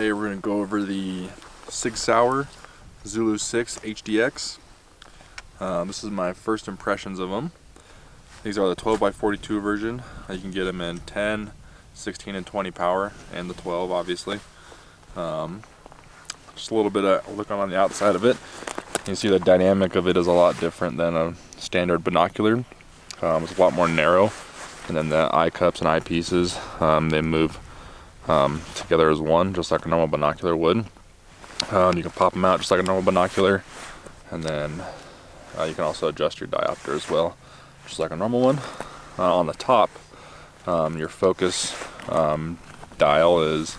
Today we're going to go over the Sig Sauer Zulu6 HDX. This is my first impressions of them. These are the 12x42 version. You can get them in 10, 16, and 20 power, and the 12 obviously. Just a little bit of looking on the outside of it. You can see the dynamic of it is a lot different than a standard binocular. It's a lot more narrow, and then the eye cups and eye pieces, they move together as one, just like a normal binocular would. You can pop them out just like a normal binocular, and then you can also adjust your diopter as well, just like a normal one. On the top, your focus dial is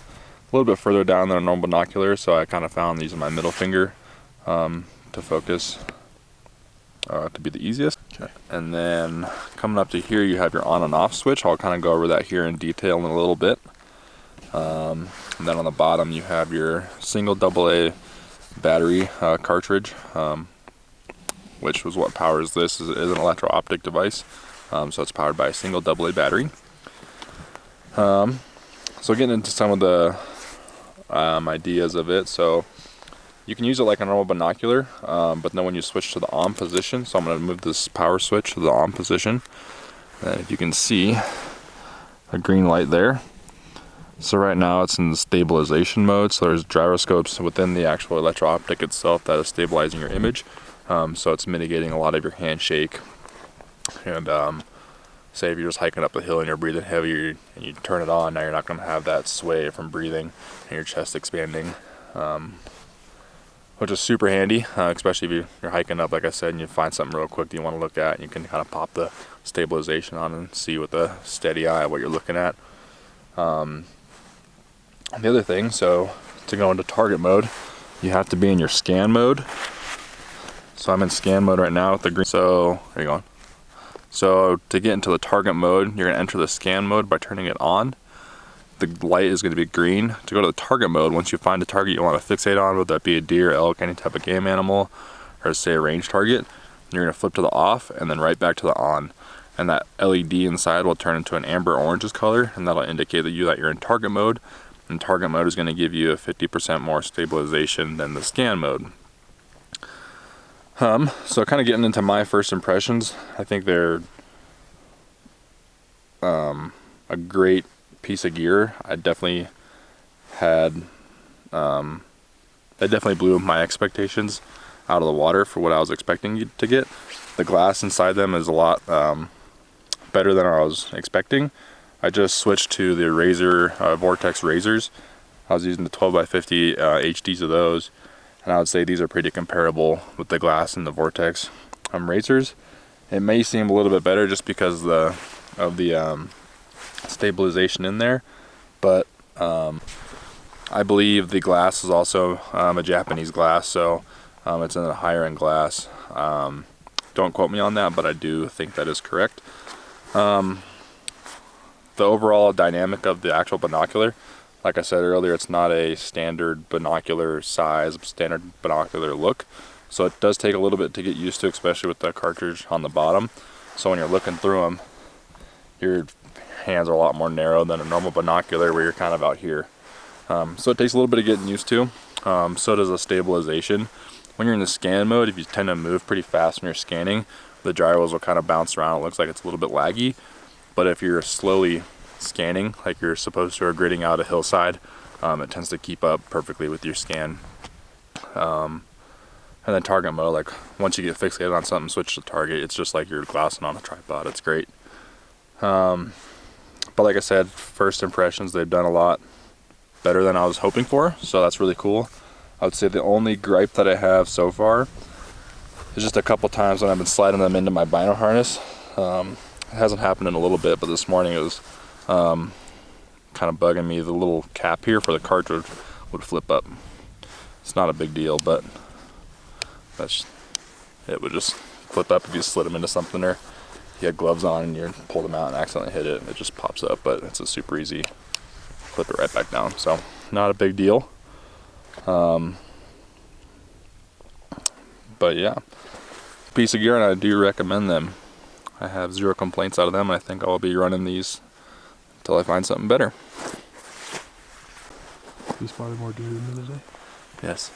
a little bit further down than a normal binocular, so I kind of found using my middle finger to focus to be the easiest. Okay. And then coming up to here, you have your on and off switch. I'll kind of go over that here in detail in a little bit. And then on the bottom you have your single AA battery cartridge, which was what powers this. It is an electro-optic device, so it's powered by a single AA battery. So getting into some of the ideas of it, so you can use it like a normal binocular, but then when you switch to the on position, so I'm going to move this power switch to the on position, and if you can see a green light there. So right now it's in the stabilization mode, so there's gyroscopes within the actual electro-optic itself that is stabilizing your image. So it's mitigating a lot of your hand shake. And say if you're just hiking up a hill and you're breathing heavy and you turn it on, now you're not going to have that sway from breathing and your chest expanding, which is super handy, especially if you're hiking up, like I said, and you find something real quick that you want to look at, and you can kind of pop the stabilization on and see with a steady eye what you're looking at. The other thing, so to go into target mode, you have to be in your scan mode. So I'm in scan mode right now with the green. So there you go. So to get into the target mode, you're going to enter the scan mode by turning it on. The light is going to be green. To go to the target mode, once you find a target you want to fixate on, whether that be a deer, elk, any type of game animal, or say a range target, you're going to flip to the off and then right back to the on. And that LED inside will turn into an amber oranges color, and that'll indicate that you're in target mode. And target mode is going to give you a 50% more stabilization than the scan mode. So kind of getting into my first impressions, I think they're a great piece of gear. I definitely had, they definitely blew my expectations out of the water for what I was expecting to get. The glass inside them is a lot better than I was expecting. I just switched to the Razor Vortex razors. I was using the 12x50 HDs of those, and I would say these are pretty comparable with the glass and the Vortex razors. It may seem a little bit better just because of the stabilization in there, but I believe the glass is also a Japanese glass, so it's in a higher end glass. Don't quote me on that, but I do think that is correct. The overall dynamic of the actual binocular, like I said earlier, it's not a standard binocular size, standard binocular look. So it does take a little bit to get used to, especially with the cartridge on the bottom. So when you're looking through them, your hands are a lot more narrow than a normal binocular where you're kind of out here. So it takes a little bit of getting used to. So does the stabilization. When you're in the scan mode, if you tend to move pretty fast when you're scanning, the gyros will kind of bounce around. It looks like it's a little bit laggy. But if you're slowly scanning like you're supposed to, or gridding out a hillside, it tends to keep up perfectly with your scan. And then target mode, like once you get fixated on something, switch to target, it's just like you're glassing on a tripod. It's great. But like I said, first impressions, they've done a lot better than I was hoping for, so that's really cool. I would say the only gripe that I have so far is just a couple times when I've been sliding them into my bino harness. It hasn't happened in a little bit, but this morning it was kind of bugging me. The little cap here for the cartridge would flip up. It's not a big deal, but it would just flip up if you slid them into something, or you had gloves on and you pulled them out and accidentally hit it, and it just pops up. But it's a super easy, flip it right back down. So not a big deal. But yeah, piece of gear, and I do recommend them. I have zero complaints out of them. I think I'll be running these until I find something better. We spotted more deer than the other day. Yes.